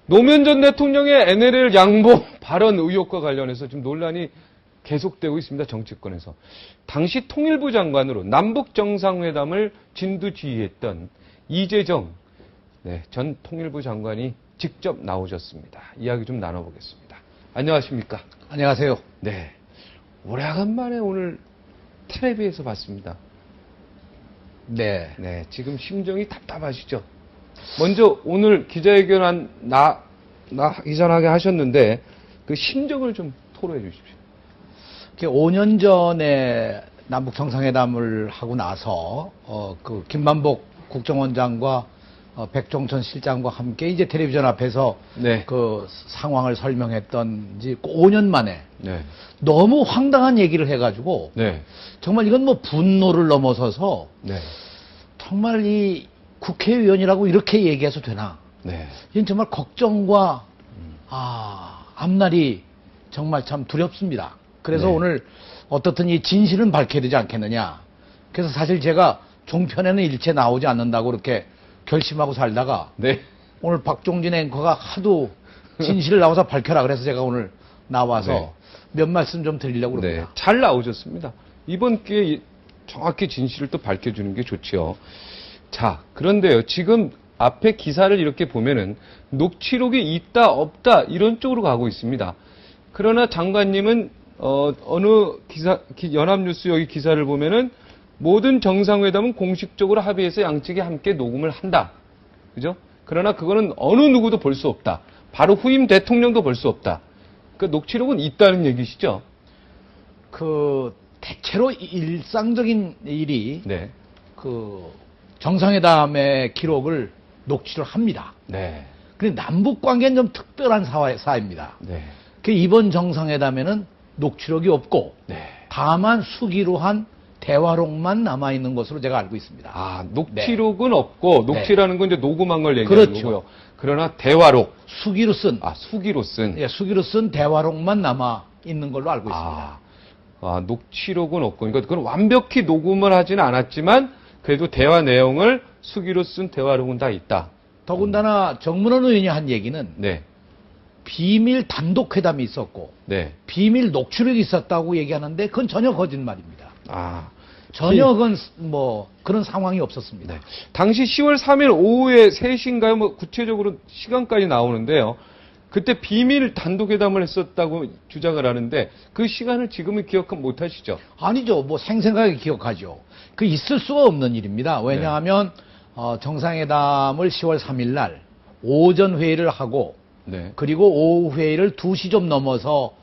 노무현 전 대통령의 NLL 양보 발언 의혹과 관련해서 지금 논란이 계속되고 있습니다. 정치권에서. 당시 통일부 장관으로 남북 정상회담을 진두지휘했던 이재정 전 통일부 장관이 직접 나오셨습니다. 이야기 좀 나눠보겠습니다. 안녕하십니까? 안녕하세요. 네. 오래간만에 오늘 텔레비에서 봤습니다. 네. 네. 지금 심정이 답답하시죠? 먼저 오늘 기자회견 이전하게 하셨는데 그 심정을 좀 토로해 주십시오. 5년 전에 남북 정상회담을 하고 나서 그 김만복 국정원장과 백종천 실장과 함께 이제 텔레비전 앞에서 네. 그 상황을 설명했던 이제 5년 만에 네. 너무 황당한 얘기를 해가지고 네. 정말 이건 뭐 분노를 넘어서서 네. 정말 이 국회의원이라고 이렇게 얘기해서 되나? 네. 이건 정말 걱정과 앞날이 정말 참 두렵습니다. 그래서 네. 오늘 어떻든 이 진실은 밝혀야 되지 않겠느냐. 그래서 사실 제가 종편에는 일체 나오지 않는다고 그렇게 결심하고 살다가 네. 오늘 박종진 앵커가 하도 진실을 나와서 밝혀라 그래서 제가 오늘 나와서 네. 몇 말씀 좀 드리려고 네. 그럽니다. 잘 나오셨습니다. 이번 기회에 정확히 진실을 또 밝혀주는 게 좋지요. 자, 그런데요. 지금 앞에 기사를 이렇게 보면은 녹취록이 있다 없다 이런 쪽으로 가고 있습니다. 그러나 장관님은 어느 기사 연합뉴스 여기 기사를 보면은 모든 정상회담은 공식적으로 합의해서 양측이 함께 녹음을 한다. 그죠? 그러나 그거는 어느 누구도 볼 수 없다. 바로 후임 대통령도 볼 수 없다. 그 녹취록은 있다는 얘기시죠? 그 대체로 일상적인 일이 네. 그 정상회담의 기록을 녹취를 합니다. 네. 근데 남북 관계는 좀 특별한 사회입니다. 네. 그 이번 정상회담에는 녹취록이 없고 네. 다만 수기로 한 대화록만 남아 있는 것으로 제가 알고 있습니다. 아, 녹취록은 없고 녹취라는 건 이제 녹음한 걸 얘기하는 그렇죠. 거고요. 그러나 대화록, 수기로 쓴 수기로 쓴. 예, 수기로 쓴 대화록만 남아 있는 걸로 알고 있습니다. 녹취록은 없고, 그러니까 그건 완벽히 녹음을 하지는 않았지만 그래도 대화 내용을 수기로 쓴 대화록은 다 있다. 더군다나 정문원 의원이 한 얘기는 네, 비밀 단독 회담이 있었고 네. 비밀 녹취록이 있었다고 얘기하는데 그건 전혀 거짓말입니다. 전혀 그건 뭐 그런 상황이 없었습니다. 네. 당시 10월 3일 오후에 3시인가요? 뭐 구체적으로 시간까지 나오는데요. 그때 비밀 단독회담을 했었다고 주장을 하는데 그 시간을 지금은 기억 못하시죠? 아니죠. 뭐 생생하게 기억하죠. 그 있을 수가 없는 일입니다. 왜냐하면 정상회담을 10월 3일 날 오전 회의를 하고 네. 그리고 오후 회의를 2시 좀 넘어서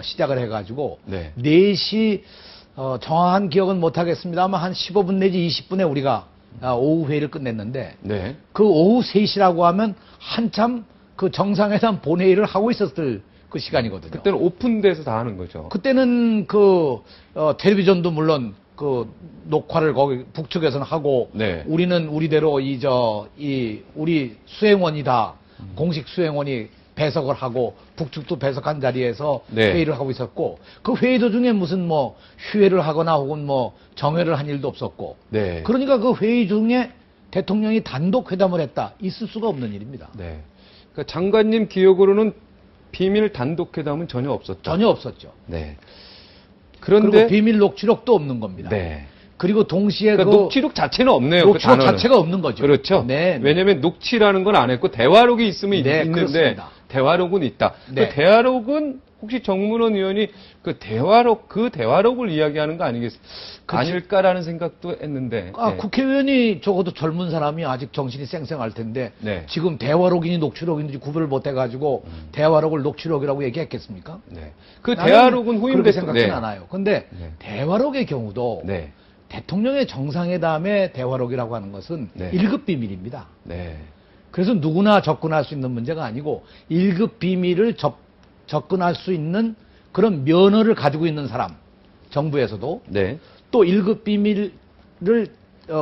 시작을 해가지고 네. 4시 정확한 기억은 못하겠습니다만 한 15분 내지 20분에 우리가 오후 회의를 끝냈는데 네. 그 오후 3시라고 하면 한참 그 정상회담 본회의를 하고 있었을 그 시간이거든요. 그때는 오픈돼서 다 하는 거죠. 그때는 그 텔레비전도 물론 그 녹화를 거기 북측에서는 하고 네. 우리는 우리대로 우리 수행원이다. 공식 수행원이 배석을 하고 북측도 배석한 자리에서 네. 회의를 하고 있었고 그 회의 도중에 무슨 뭐 휴회를 하거나 혹은 뭐 정회를 한 일도 없었고 네. 그러니까 그 회의 중에 대통령이 단독 회담을 했다. 있을 수가 없는 일입니다. 네. 그러니까 장관님 기억으로는 비밀 단독 회담은 전혀 없었다. 전혀 없었죠. 네. 그리고 그런데 비밀 녹취록도 없는 겁니다. 네. 그리고 동시에 그러니까 녹취록 자체는 없네요. 녹취록 그 단어는. 자체가 없는 거죠. 그렇죠. 네. 왜냐하면 녹취라는 건 안 했고 대화록이 있으면 네, 있는데 그렇습니다. 대화록은 있다. 네. 그 대화록은 혹시 정문원 의원이 그 대화록을 이야기하는 거 아닐까라는 생각도 했는데. 네. 국회의원이 적어도 젊은 사람이 아직 정신이 쌩쌩할 텐데 네. 지금 대화록이니 녹취록인지 구별을 못 해가지고 대화록을 녹취록이라고 얘기했겠습니까? 네. 그 나는 대화록은 후임 그렇게 대통령. 생각하진 않아요. 근데 네. 대화록의 경우도 네. 대통령의 정상회담의 대화록이라고 하는 것은 네. 1급 비밀입니다. 네. 그래서 누구나 접근할 수 있는 문제가 아니고 1급 비밀을 접근할 수 있는 그런 면허를 가지고 있는 사람, 정부에서도 네. 또 1급 비밀을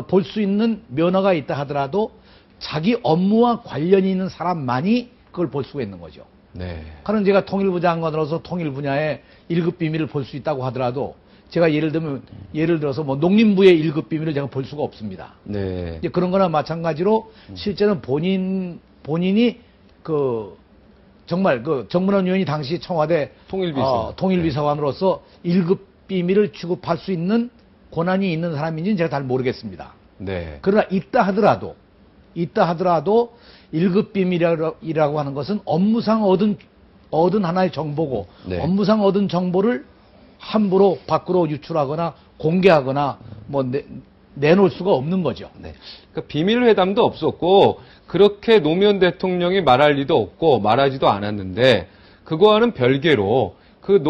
볼 수 있는 면허가 있다 하더라도 자기 업무와 관련이 있는 사람만이 그걸 볼 수가 있는 거죠. 네. 그런 제가 통일부 장관으로서 통일 분야의 1급 비밀을 볼 수 있다고 하더라도 제가 예를 들어서 뭐 농림부의 1급 비밀을 제가 볼 수가 없습니다. 네. 이제 그런 거나 마찬가지로 실제는 본인이 그 정말 그 정문원 의원이 당시 청와대 통일비서. 통일비서관으로서 1급 비밀을 취급할 수 있는 권한이 있는 사람인지는 제가 잘 모르겠습니다. 네. 그러나 있다 하더라도 1급 비밀이라고 하는 것은 업무상 얻은 하나의 정보고 네. 업무상 얻은 정보를 함부로 밖으로 유출하거나 공개하거나 뭐 내놓을 수가 없는 거죠. 네. 그러니까 비밀 회담도 없었고 그렇게 노무현 대통령이 말할 리도 없고 말하지도 않았는데 그거와는 별개로 그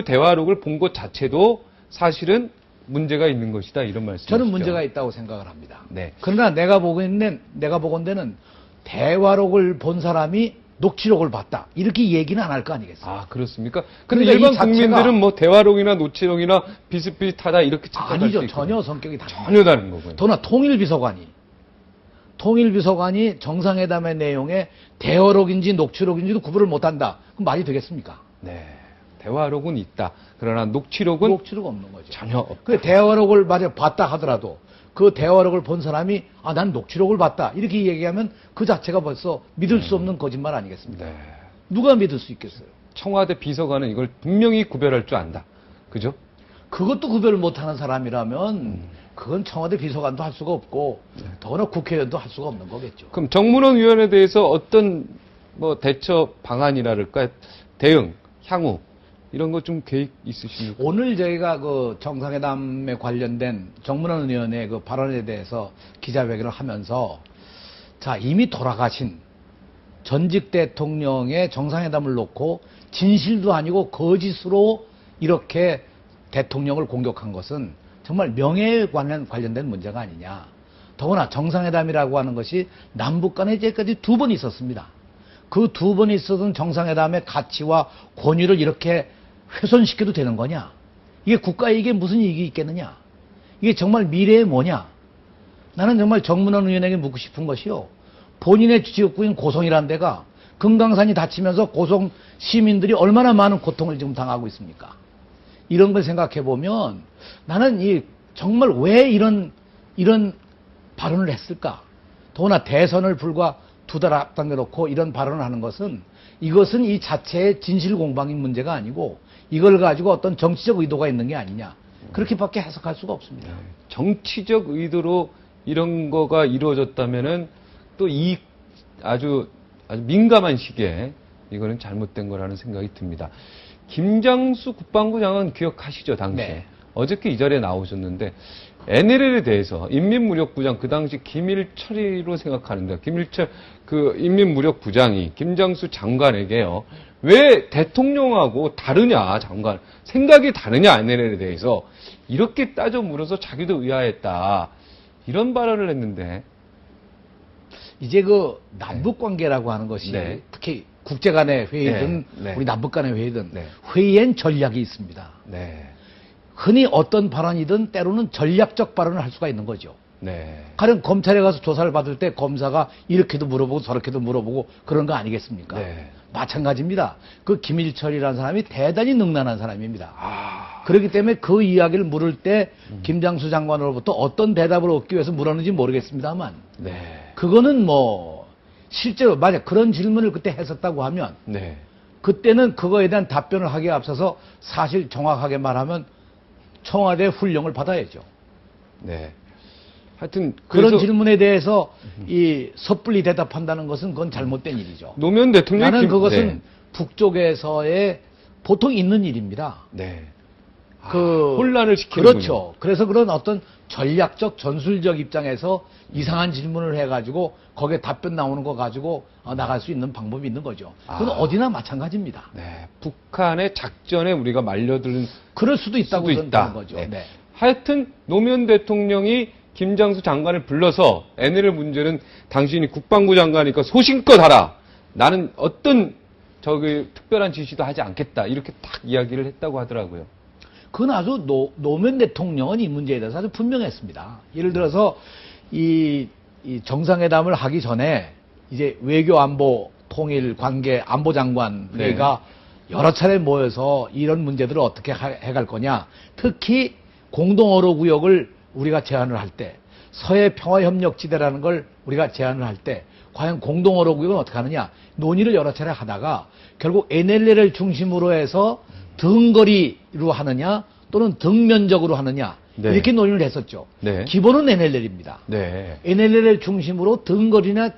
대화록을 본 것 자체도 사실은 문제가 있는 것이다 이런 말씀이시죠. 저는 문제가 있다고 생각을 합니다. 네. 그러나 내가 보건대는 대화록을 본 사람이 녹취록을 봤다 이렇게 얘기는 안 할 거 아니겠어요? 아 그렇습니까? 근데 그러니까 일반 이 자체가- 국민들은 뭐 대화록이나 노치록이나 비슷비슷하다 이렇게 착각할 수 아니죠. 있거든요. 전혀 성격이 다릅니다. 전혀 다른 거고요. 더나 통일비서관이 정상회담의 내용에 대화록인지 녹취록인지도 구분을 못한다. 그럼 말이 되겠습니까? 네. 대화록은 있다. 그러나 녹취록은 녹취록 없는 거죠. 전혀 없다. 그 대화록을 만약 봤다 하더라도 그 대화록을 본 사람이 난 녹취록을 봤다 이렇게 얘기하면 그 자체가 벌써 믿을 수 없는 거짓말 아니겠습니까? 네. 누가 믿을 수 있겠어요? 청와대 비서관은 이걸 분명히 구별할 줄 안다. 그죠? 그것도 구별을 못하는 사람이라면 그건 청와대 비서관도 할 수가 없고 더구나 국회의원도 할 수가 없는 거겠죠. 그럼 정문원 위원에 대해서 어떤 뭐 대처 방안이랄까 대응, 향후 이런 거 좀 계획 있으십니까? 오늘 저희가 그 정상회담에 관련된 정문원 의원의 그 발언에 대해서 기자회견을 하면서 자 이미 돌아가신 전직 대통령의 정상회담을 놓고 진실도 아니고 거짓으로 이렇게 대통령을 공격한 것은 정말 명예에 관련된 문제가 아니냐. 더구나 정상회담이라고 하는 것이 남북 간에 이제까지 2번 있었습니다. 그 2번 있었던 정상회담의 가치와 권위를 이렇게 훼손시켜도 되는 거냐? 이게 국가에 무슨 이익이 있겠느냐? 이게 정말 미래에 뭐냐? 나는 정말 정문원 의원에게 묻고 싶은 것이요. 본인의 지역구인 고성이라는 데가 금강산이 닫히면서 고성 시민들이 얼마나 많은 고통을 지금 당하고 있습니까? 이런 걸 생각해 보면 나는 정말 왜 이런 발언을 했을까? 더구나 대선을 불과 2달 앞당겨 놓고 이런 발언을 하는 것은 이것은 이 자체의 진실 공방인 문제가 아니고 이걸 가지고 어떤 정치적 의도가 있는 게 아니냐. 그렇게밖에 해석할 수가 없습니다. 정치적 의도로 이런 거가 이루어졌다면은 또 이 아주 민감한 시기에 이거는 잘못된 거라는 생각이 듭니다. 김장수 국방부 장관 기억하시죠, 당시에? 네. 어저께 이 자리에 나오셨는데 NLL에 대해서 인민무력부장 그 당시 김일철이로 생각하는데 김일철 그 인민무력부장이 김장수 장관에게요. 왜 대통령하고 다르냐 장관 생각이 다르냐 NLL에 대해서 이렇게 따져 물어서 자기도 의아했다 이런 발언을 했는데 이제 그 남북 관계라고 하는 것이 네. 특히 국제 간의 회의든 네. 우리 남북 간의 회의든 네. 회의엔 전략이 있습니다. 네, 흔히 어떤 발언이든 때로는 전략적 발언을 할 수가 있는 거죠. 네, 가령 검찰에 가서 조사를 받을 때 검사가 이렇게도 물어보고 저렇게도 물어보고 그런 거 아니겠습니까? 네. 마찬가지입니다. 그 김일철이라는 사람이 대단히 능란한 사람입니다. 아, 그렇기 때문에 그 이야기를 물을 때 김장수 장관으로부터 어떤 대답을 얻기 위해서 물었는지 모르겠습니다만 네, 그거는 뭐 실제로 만약 그런 질문을 그때 했었다고 하면 네, 그때는 그거에 대한 답변을 하기에 앞서서 사실 정확하게 말하면 청와대 훈령을 받아야죠. 네. 하여튼 그런 그래서 질문에 대해서 이 섣불리 대답한다는 것은 그건 잘못된 일이죠. 노무현 대통령이 나는 그것은 네. 북쪽에서의 보통 있는 일입니다. 네. 그 혼란을 시키는군요. 그렇죠. 그래서 그런 어떤 전략적 전술적 입장에서 이상한 질문을 해가지고 거기에 답변 나오는 거 가지고 나갈 수 있는 방법이 있는 거죠. 그건 어디나 마찬가지입니다. 네, 북한의 작전에 우리가 말려드는 그럴 수도 있다고 수도 저는 있다. 보는 거죠. 네. 네. 하여튼 노무현 대통령이 김장수 장관을 불러서 NLL 문제는 당신이 국방부 장관이니까 소신껏 하라. 나는 어떤 특별한 지시도 하지 않겠다. 이렇게 딱 이야기를 했다고 하더라고요. 그건 아주 노무현 대통령은 이 문제에 대해서 아주 분명했습니다. 예를 들어서 이 정상회담을 하기 전에 이제 외교 안보 통일 관계 안보장관 회의가 여러 차례 모여서 이런 문제들을 어떻게 해갈 거냐. 특히 공동어로 구역을 우리가 제안을 할 때 서해 평화협력지대라는 걸 우리가 제안을 할 때 과연 공동어로 구역은 어떻게 하느냐 논의를 여러 차례 하다가 결국 NLL을 중심으로 해서 등거리로 하느냐 또는 등면적으로 하느냐 네. 이렇게 논의를 했었죠. 네. 기본은 NLL입니다. 네. NLL을 중심으로 등거리냐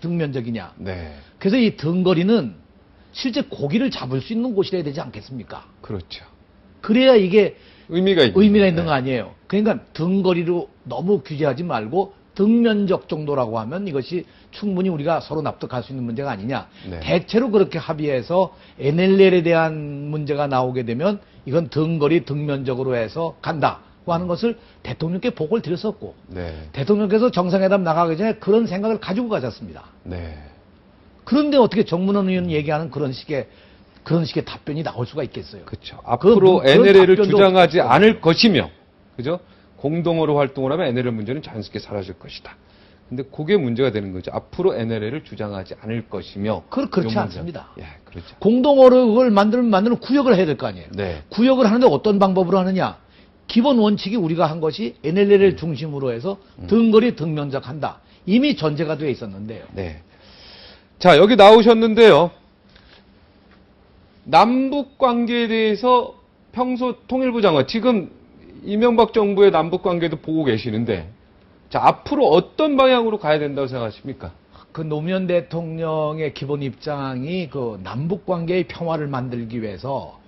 등면적이냐. 네. 그래서 이 등거리는 실제 고기를 잡을 수 있는 곳이라야 되지 않겠습니까? 그렇죠. 그래야 이게 의미가 있는 거 아니에요. 그러니까 등거리로 너무 규제하지 말고 등면적 정도라고 하면 이것이 충분히 우리가 서로 납득할 수 있는 문제가 아니냐. 네. 대체로 그렇게 합의해서 NLL에 대한 문제가 나오게 되면 이건 등거리 등면적으로 해서 간다고 하는 것을 대통령께 보고를 드렸었고 네. 대통령께서 정상회담 나가기 전에 그런 생각을 가지고 가셨습니다. 네. 그런데 어떻게 정문원 의원 얘기하는 그런 식의 답변이 나올 수가 있겠어요. 그렇죠. 앞으로 그런 NLL을 답변도 주장하지 없고. 않을 것이며, 그죠? 공동으로 활동을 하면 NLL 문제는 자연스럽게 사라질 것이다. 근데 그게 문제가 되는 거죠. 앞으로 NLL을 주장하지 않을 것이며. 그렇지 요 문제. 않습니다. 예, 그렇죠. 공동어를 만들면 구역을 해야 될 거 아니에요. 네. 구역을 하는데 어떤 방법으로 하느냐. 기본 원칙이 우리가 한 것이 NLL을 중심으로 해서 등거리 등면적 한다. 이미 전제가 되어 있었는데요. 네. 자, 여기 나오셨는데요. 남북 관계에 대해서 평소 통일부 장관, 지금 이명박 정부의 남북 관계도 보고 계시는데, 자, 앞으로 어떤 방향으로 가야 된다고 생각하십니까? 그 노무현 대통령의 기본 입장이 그 남북 관계의 평화를 만들기 위해서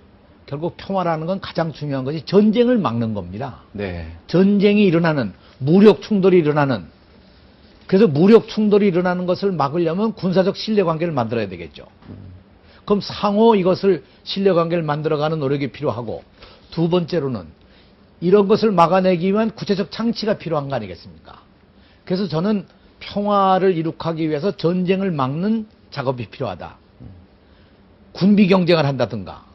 결국 평화라는 건 가장 중요한 것이 전쟁을 막는 겁니다. 네. 전쟁이 일어나는 무력 충돌이 일어나는 그래서 무력 충돌이 일어나는 것을 막으려면 군사적 신뢰관계를 만들어야 되겠죠. 그럼 상호 이것을 신뢰관계를 만들어가는 노력이 필요하고 두 번째로는 이런 것을 막아내기 위한 구체적 장치가 필요한 거 아니겠습니까? 그래서 저는 평화를 이룩하기 위해서 전쟁을 막는 작업이 필요하다. 군비 경쟁을 한다든가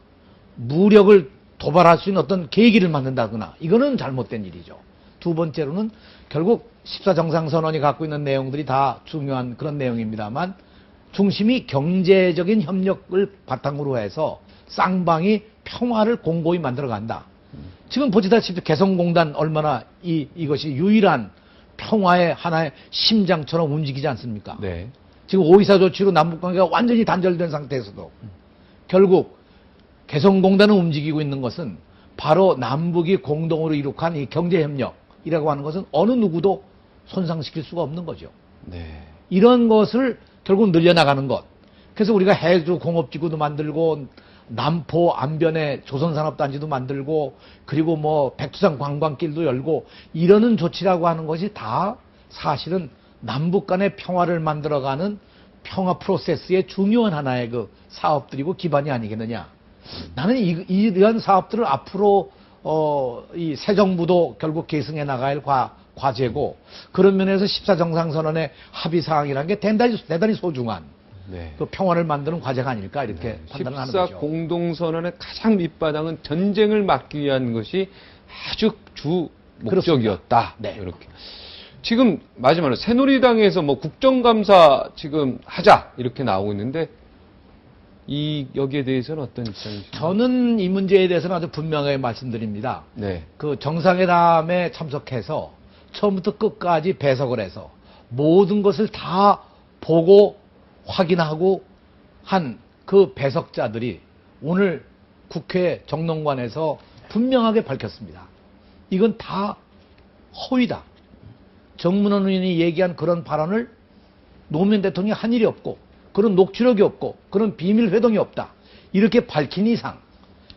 무력을 도발할 수 있는 어떤 계기를 만든다거나 이거는 잘못된 일이죠. 두 번째로는 결국 14정상선언이 갖고 있는 내용들이 다 중요한 그런 내용입니다만 중심이 경제적인 협력을 바탕으로 해서 쌍방이 평화를 공고히 만들어간다. 지금 보시다시피 개성공단 얼마나 이것이 유일한 평화의 하나의 심장처럼 움직이지 않습니까? 네. 지금 오이사 조치로 남북관계가 완전히 단절된 상태에서도 결국 개성공단을 움직이고 있는 것은 바로 남북이 공동으로 이룩한 이 경제협력이라고 하는 것은 어느 누구도 손상시킬 수가 없는 거죠. 네. 이런 것을 결국 늘려나가는 것. 그래서 우리가 해주 공업지구도 만들고 남포 안변에 조선산업단지도 만들고 그리고 뭐 백두산 관광길도 열고 이러는 조치라고 하는 것이 다 사실은 남북 간의 평화를 만들어가는 평화 프로세스의 중요한 하나의 그 사업들이고 기반이 아니겠느냐. 나는 이러한 사업들을 앞으로 이 새 정부도 결국 계승해 나가야 할 과제고 그런 면에서 14정상선언의 합의사항이라는 게 대단히 소중한 네. 그 평화를 만드는 과제가 아닐까 이렇게 판단을 하는 14 거죠. 공동선언의 가장 밑바닥은 전쟁을 막기 위한 것이 아주 주 목적이었다. 네. 이렇게. 지금 마지막으로 새누리당에서 뭐 국정감사 지금 하자 이렇게 나오고 있는데 여기에 대해서는 어떤 입장이십니까? 저는 이 문제에 대해서는 아주 분명하게 말씀드립니다. 네. 그 정상회담에 참석해서 처음부터 끝까지 배석을 해서 모든 것을 다 보고 확인하고 한 그 배석자들이 오늘 국회 정론관에서 분명하게 밝혔습니다. 이건 다 허위다. 정문원 의원이 얘기한 그런 발언을 노무현 대통령이 한 일이 없고 그런 녹취록이 없고 그런 비밀 회동이 없다. 이렇게 밝힌 이상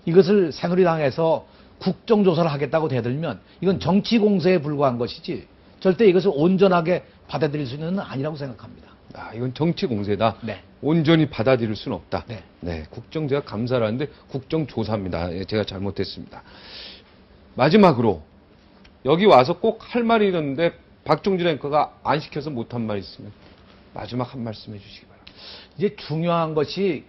이것을 새누리당에서 국정조사를 하겠다고 대들면 이건 정치 공세에 불과한 것이지 절대 이것을 온전하게 받아들일 수 있는 건 아니라고 생각합니다. 아, 이건 정치 공세다. 네. 온전히 받아들일 수는 없다. 네. 네. 제가 감사를 하는데 국정조사입니다. 예, 제가 잘못했습니다. 마지막으로 여기 와서 꼭 할 말이 있는데 박종진 앵커가 안 시켜서 못한 말 있으면 마지막 한 말씀 해주시기 바랍니다. 이제 중요한 것이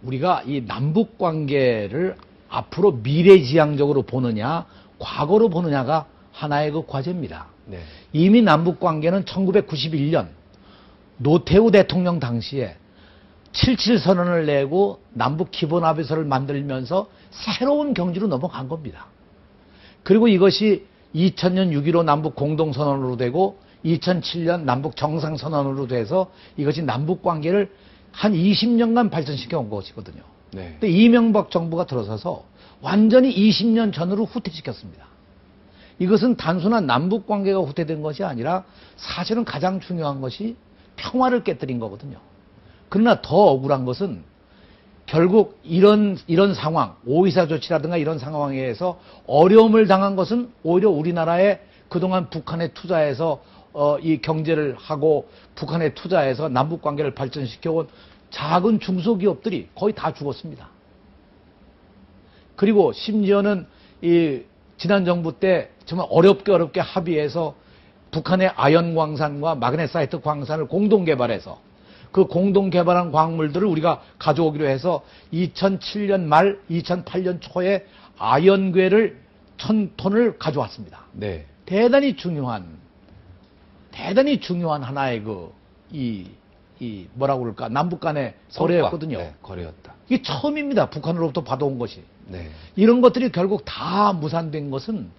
우리가 이 남북 관계를 앞으로 미래지향적으로 보느냐, 과거로 보느냐가 하나의 그 과제입니다. 네. 이미 남북 관계는 1991년 노태우 대통령 당시에 77 선언을 내고 남북 기본 합의서를 만들면서 새로운 경지로 넘어간 겁니다. 그리고 이것이 2000년 6.15 남북 공동선언으로 되고 2007년 남북 정상선언으로 돼서 이것이 남북 관계를 한 20년간 발전시켜 온 것이거든요. 네. 근데 이명박 정부가 들어서서 완전히 20년 전으로 후퇴시켰습니다. 이것은 단순한 남북 관계가 후퇴된 것이 아니라 사실은 가장 중요한 것이 평화를 깨뜨린 거거든요. 그러나 더 억울한 것은 결국 이런 상황, 5.24 조치라든가 이런 상황에 의해서 어려움을 당한 것은 오히려 우리나라에 그동안 북한에 투자해서 이 경제를 하고 북한에 투자해서 남북 관계를 발전시켜온 작은 중소기업들이 거의 다 죽었습니다. 그리고 심지어는 이 지난 정부 때 정말 어렵게 합의해서 북한의 아연 광산과 마그네사이트 광산을 공동 개발해서 그 공동 개발한 광물들을 우리가 가져오기로 해서 2007년 말 2008년 초에 아연괴를 1000톤을 가져왔습니다. 네. 대단히 중요한 하나의 뭐라고 그럴까, 남북 간의 거래였거든요. 네, 거래였다. 이게 처음입니다. 북한으로부터 받아온 것이. 네. 이런 것들이 결국 다 무산된 것은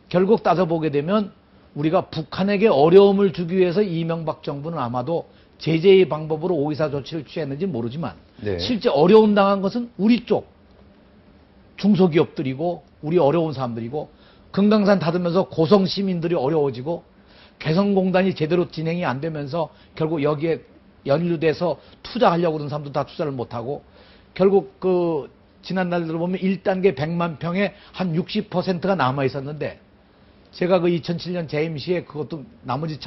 결국 따져보게 되면 우리가 북한에게 어려움을 주기 위해서 이명박 정부는 아마도 제재의 방법으로 5.24 조치를 취했는지 모르지만 네. 실제 어려움 당한 것은 우리 쪽 중소기업들이고 우리 어려운 사람들이고, 금강산 닫으면서 고성 시민들이 어려워지고 개성공단이 제대로 진행이 안 되면서 결국 여기에 연루돼서 투자하려고 그러는 사람도 다 투자를 못하고, 결국 그 지난날 들어보면 1단계 100만 평에 한 60%가 남아 있었는데, 제가 그 2007년 재임 시에 그것도 나머지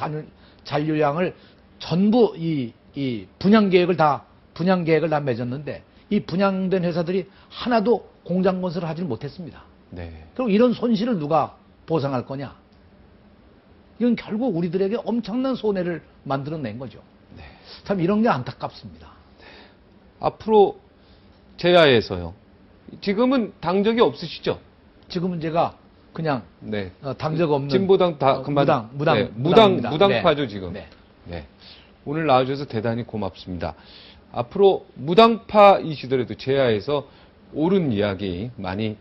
잔류량을 전부 이 분양 계획을 다 맺었는데, 이 분양된 회사들이 하나도 공장 건설을 하지 못했습니다. 네. 그럼 이런 손실을 누가 보상할 거냐? 이건 결국 우리들에게 엄청난 손해를 만들어낸 거죠. 네. 참 이런 게 안타깝습니다. 앞으로 제야에서요. 지금은 당적이 없으시죠? 지금은 제가 그냥 네. 당적 없는 진보당 다 그만 네, 무당입니다. 무당파죠, 네. 지금. 네. 네. 오늘 나와주셔서 대단히 고맙습니다. 앞으로 무당파이시더라도 제야에서 옳은 이야기 많이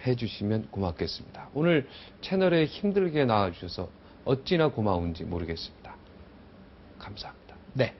해주시면 고맙겠습니다. 오늘 채널에 힘들게 나와주셔서 어찌나 고마운지 모르겠습니다. 감사합니다. 네.